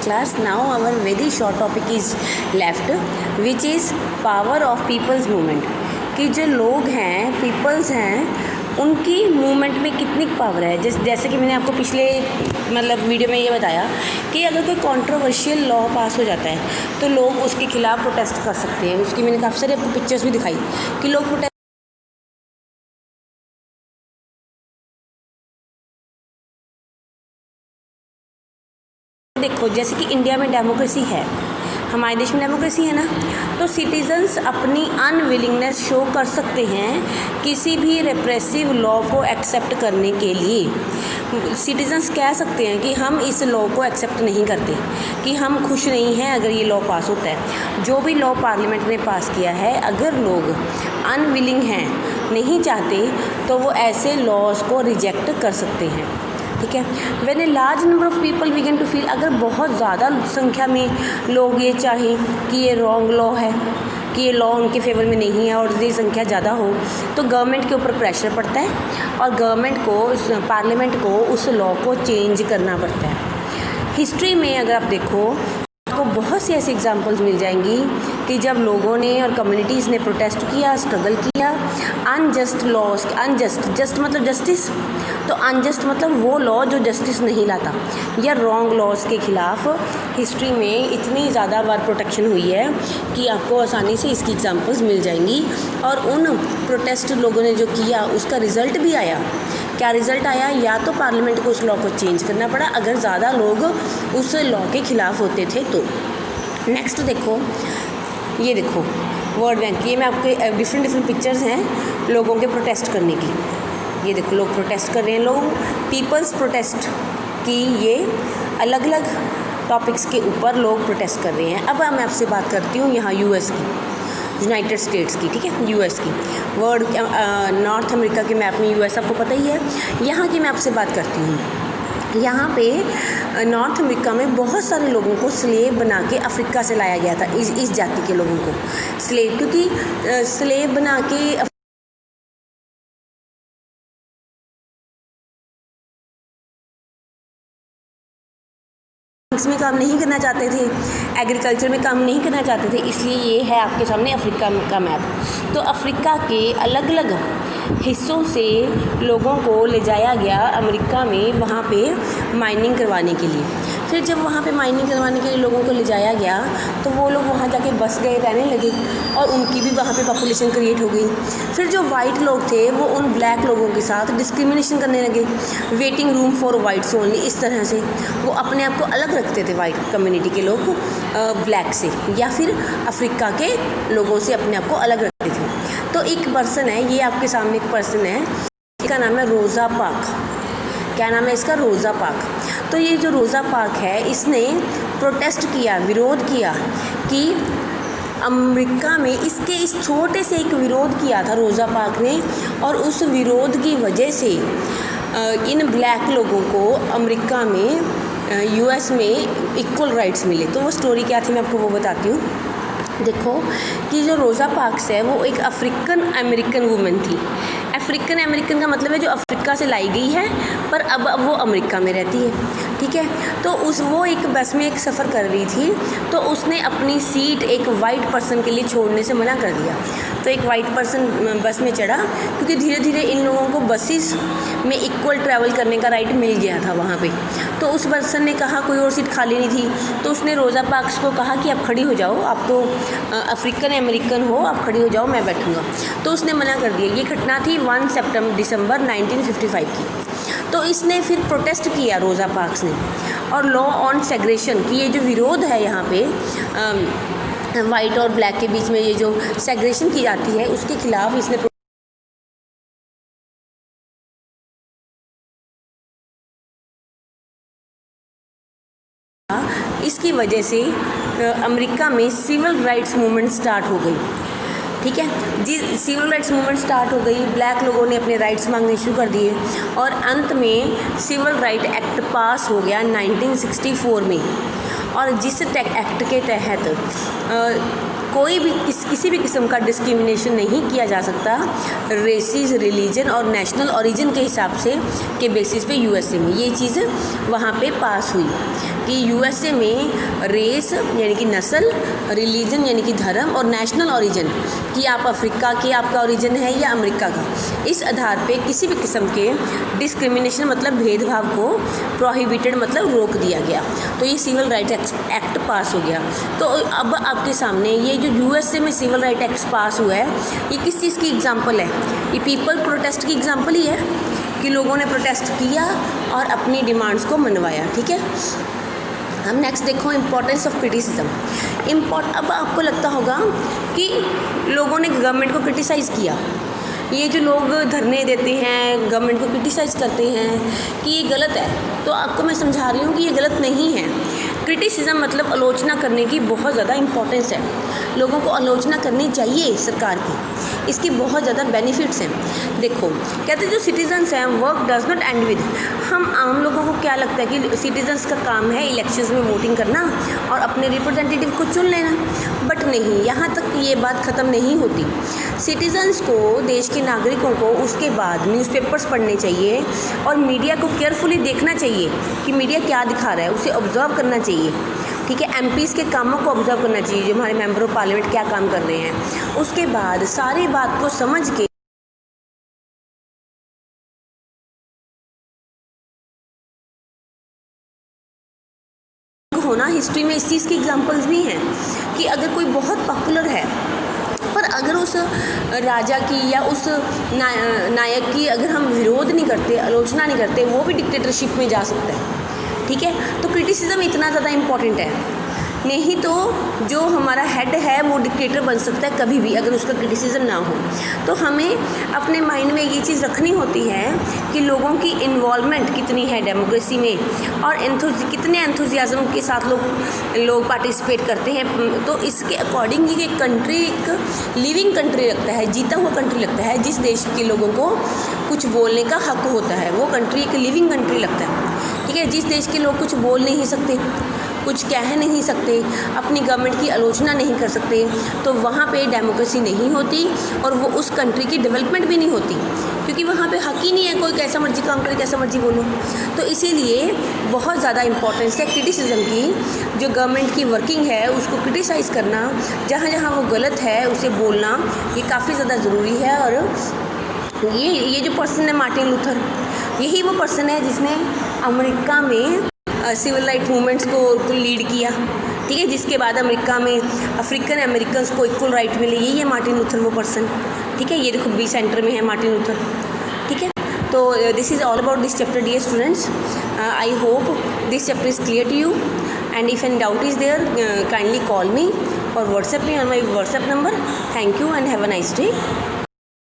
class. Now our very short topic is left, which is power of people's movement. कि जो लोग हैं, peoples हैं, उनकी मूवमेंट में कितनी पावर है. जैसे कि मैंने आपको पिछले वीडियो में ये बताया कि अगर कोई कंट्रोवर्शियल लॉ पास हो जाता है तो लोग उसके खिलाफ़ प्रोटेस्ट कर सकते हैं. उसकी मैंने काफ़ी सारी आपको पिक्चर्स भी दिखाई कि लोग प्रोटेस्ट. देखो, जैसे कि इंडिया में डेमोक्रेसी है, हमारे देश में डेमोक्रेसी है ना, तो सिटीजन्स अपनी अनविलिंगनेस शो कर सकते हैं किसी भी रिप्रेसिव लॉ को एक्सेप्ट करने के लिए. सिटीजन्स कह सकते हैं कि हम इस लॉ को एक्सेप्ट नहीं करते, कि हम खुश नहीं हैं अगर ये लॉ पास होता है. जो भी लॉ पार्लियामेंट ने पास किया है, अगर लोग अनविलिंग हैं, नहीं चाहते, तो वो ऐसे लॉज को रिजेक्ट कर सकते हैं. ठीक है. When a large number of people begin to feel, अगर बहुत ज़्यादा संख्या में लोग ये चाहें कि ये रॉन्ग लॉ है, कि ये लॉ उनके फेवर में नहीं है, और ये संख्या ज़्यादा हो, तो गवर्नमेंट के ऊपर प्रेशर पड़ता है और गवर्नमेंट को, पार्लियामेंट को उस लॉ को चेंज करना पड़ता है. हिस्ट्री में अगर आप देखो, आपको बहुत सी ऐसी एग्जांपल्स मिल जाएंगी कि जब लोगों ने और कम्युनिटीज़ ने प्रोटेस्ट किया, स्ट्रगल किया, अनजस्ट लॉज, जस्ट मतलब जस्टिस, तो अनजस्ट मतलब वो लॉ जो जस्टिस नहीं लाता, या रॉन्ग लॉज के ख़िलाफ़ हिस्ट्री में इतनी ज़्यादा बार प्रोटेक्शन हुई है कि आपको आसानी से इसकी एग्जांपल्स मिल जाएंगी. और उन प्रोटेस्ट लोगों ने जो किया उसका रिज़ल्ट भी आया. क्या रिज़ल्ट आया? या तो पार्लियामेंट को उस लॉ को चेंज करना पड़ा अगर ज़्यादा लोग उस लॉ के ख़िलाफ़ होते थे तो. नेक्स्ट देखो, ये देखो वर्ल्ड बैंक, ये मैं आपके डिफरेंट पिक्चर्स हैं लोगों के प्रोटेस्ट करने की. ये देखो, लोग प्रोटेस्ट कर रहे हैं, लोग पीपल्स प्रोटेस्ट की, ये अलग अलग टॉपिक्स के ऊपर लोग प्रोटेस्ट कर रहे हैं. अब मैं आपसे बात करती हूँ यहाँ यूएस की, यूनाइटेड स्टेट्स की. ठीक है, यूएस की. वर्ल्ड नॉर्थ अमेरिका के मैप में यूएस आपको पता ही है. यहाँ की मैं आपसे बात करती हूँ. यहाँ पे नॉर्थ अमेरिका में बहुत सारे लोगों को स्लेव बना के अफ्रीका से लाया गया था. इस जाति के लोगों को स्लेव, क्योंकि स्लेव बना के में काम नहीं करना चाहते थे, एग्रीकल्चर में काम नहीं करना चाहते थे, इसलिए ये है आपके सामने अफ्रीका का मैप. तो अफ्रीका के अलग अलग हिस्सों से लोगों को ले जाया गया अमेरिका में, वहाँ पे माइनिंग करवाने के लिए. फिर जब वहाँ पे माइनिंग करवाने के लिए लोगों को ले जाया गया तो वो लोग वहाँ जाके बस गए, रहने लगे, और उनकी भी वहाँ पे पॉपुलेशन क्रिएट हो गई. फिर जो वाइट लोग थे वो उन ब्लैक लोगों के साथ डिस्क्रिमिनेशन करने लगे. Waiting room for whites only, इस तरह से वो अपने आप को अलग रखते थे, वाइट कम्युनिटी के लोग ब्लैक से, या फिर अफ्रीका के लोगों से अपने आप को अलग रखते थे. तो एक पर्सन है, ये आपके सामने एक पर्सन है, इसका नाम है रोज़ा पार्क. क्या नाम है इसका? रोज़ा पार्क. तो ये जो रोज़ा पार्क है, इसने प्रोटेस्ट किया, विरोध किया कि अमेरिका में इसके इस छोटे से एक विरोध किया था रोज़ा पार्क ने, और उस विरोध की वजह से इन ब्लैक लोगों को अमेरिका में, यूएस में इक्वल राइट्स मिले. तो वो स्टोरी क्या थी मैं आपको वो बताती हूँ. देखो कि जो रोज़ा पार्क्स है वो एक अफ्रीकन अमेरिकन वुमेन थी. अफ्रीकन अमेरिकन का मतलब है जो अफ्रीका से लाई गई है पर अब वो अमेरिका में रहती है. ठीक है. तो वो एक बस में एक सफ़र कर रही थी, तो उसने अपनी सीट एक वाइट पर्सन के लिए छोड़ने से मना कर दिया. तो एक वाइट पर्सन बस में चढ़ा, क्योंकि धीरे धीरे इन लोगों को बसेस में इक्वल ट्रैवल करने का राइट मिल गया था वहाँ पे. तो उस पर्सन ने कहा, कोई और सीट खाली नहीं थी, तो उसने रोज़ा पार्क्स को कहा कि आप खड़ी हो जाओ, आप तो अफ्रीकन अमेरिकन हो, आप खड़ी हो जाओ, मैं बैठूंगा. तो उसने मना कर दिया. ये घटना थी 1 दिसंबर 1955 की. तो इसने फिर प्रोटेस्ट किया रोज़ा पार्क्स ने, और लॉ ऑन सेग्रेशन की, ये जो विरोध है यहाँ पे वाइट और ब्लैक के बीच में ये जो सेग्रेशन की जाती है, उसके खिलाफ इसने इसकी वजह से अमेरिका में सिविल राइट्स मूवमेंट स्टार्ट हो गई. ठीक है जी, सिविल राइट्स मूवमेंट स्टार्ट हो गई. ब्लैक लोगों ने अपने राइट्स मांगने शुरू कर दिए, और अंत में सिविल राइट एक्ट पास हो गया 1964 में. और जिस एक्ट के तहत कोई भी किसी भी किस्म का डिस्क्रिमिनेशन नहीं किया जा सकता रेसिस, रिलीजन और नेशनल ओरिजिन के हिसाब से के बेसिस पे यूएसए में ये चीज़ वहाँ पे पास हुई कि यूएसए में रेस यानी कि नस्ल, रिलीजन यानी कि धर्म और नेशनल ओरिजिन कि आप अफ्रीका के आपका ओरिजिन है या अमेरिका का, इस आधार पे किसी भी किस्म के डिस्क्रिमिनेशन मतलब भेदभाव को प्रोहिबिटेड मतलब रोक दिया गया। तो ये सिविल राइट एक्ट पास हो गया। तो अब आपके सामने ये जो यूएसए में सिविल राइट एक्ट पास हुआ है ये किस चीज़ की एग्जांपल है? ये पीपल प्रोटेस्ट की एग्जांपल ही है कि लोगों ने प्रोटेस्ट किया और अपनी डिमांड्स को मनवाया। ठीक है, हम नेक्स्ट देखो इम्पोर्टेंस ऑफ क्रिटिसिज्म। अब आपको लगता होगा कि लोगों ने गवर्नमेंट को क्रिटिसाइज़ किया, ये जो लोग धरने देते हैं गवर्नमेंट को क्रिटिसाइज़ करते हैं कि ये गलत है, तो आपको मैं समझा रही हूँ कि ये गलत नहीं है। क्रिटिसिज्म मतलब आलोचना करने की बहुत ज़्यादा इम्पोर्टेंस है, लोगों को आलोचना करनी चाहिए सरकार की, इसकी बहुत ज़्यादा बेनिफिट्स हैं। देखो कहते जो सिटीजन्स हैं work does not and with, हम आम लोगों को क्या लगता है कि सिटीजन्स का काम है इलेक्शंस में वोटिंग करना और अपने रिप्रेजेंटेटिव को चुन लेना, बट नहीं, यहाँ तक ये बात ख़त्म नहीं होती। सिटीजन्स को, देश के नागरिकों को उसके बाद न्यूज़पेपर्स पढ़ने चाहिए और मीडिया को केयरफुली देखना चाहिए कि मीडिया क्या दिखा रहा है, उसे ऑब्जर्व करना चाहिए। ठीक है, एमपीज़ के कामों को ऑब्जर्व करना चाहिए, जो हमारे मेंबर ऑफ पार्लियामेंट क्या काम कर रहे हैं, उसके बाद सारी बात को समझ के होना। हिस्ट्री में इस चीज़ की एग्जांपल्स भी हैं कि अगर कोई बहुत पॉपुलर है पर अगर उस राजा की या उस नायक की अगर हम विरोध नहीं करते, आलोचना नहीं करते, वो भी डिक्टेटरशिप में जा सकता है। ठीक है, तो क्रिटिसिज्म इतना ज़्यादा इम्पॉर्टेंट है, नहीं तो जो हमारा हेड है वो डिक्टेटर बन सकता है कभी भी अगर उसका क्रिटिसिज्म ना हो। तो हमें अपने माइंड में ये चीज़ रखनी होती है कि लोगों की इन्वॉल्वमेंट कितनी है डेमोक्रेसी में और कितने एंथुजियाज्म के साथ लोग पार्टिसिपेट करते हैं। तो इसके अकॉर्डिंग ये कंट्री एक लिविंग कंट्री लगता है, जीता हुआ कंट्री लगता है। जिस देश के लोगों को कुछ बोलने का हक होता है वो कंट्री एक लिविंग कंट्री लगता है। ठीक है, जिस देश के लोग कुछ बोल नहीं सकते, कुछ कह नहीं सकते, अपनी गवर्नमेंट की आलोचना नहीं कर सकते, तो वहाँ पे डेमोक्रेसी नहीं होती और वो उस कंट्री की डेवलपमेंट भी नहीं होती, क्योंकि वहाँ पे हक ही नहीं है कोई कैसा मर्जी काम करे, कैसा मर्जी बोलो। तो इसीलिए बहुत ज़्यादा इम्पोर्टेंस है क्रिटिसिज्म की, जो गवर्नमेंट की वर्किंग है उसको क्रिटिसाइज़ करना, जहाँ जहाँ वो गलत है उसे बोलना, ये काफ़ी ज़्यादा ज़रूरी है। और ये जो पर्सन है मार्टिन लूथर, यही वो पर्सन है जिसने अमेरिका में सिविल राइट मूवमेंट्स को लीड किया। ठीक है, जिसके बाद अमेरिका में अफ्रीकन अमेरिकन्स को इक्वल राइट मिले, यही है मार्टिन लूथर वो पर्सन। ठीक है, ये देखो बी सेंटर में है मार्टिन लूथर। ठीक है, तो this is all about this chapter dear students. I hope this chapter is clear to you and if any doubt is there kindly call me और WhatsApp me on my WhatsApp number. Thank you and have a nice day.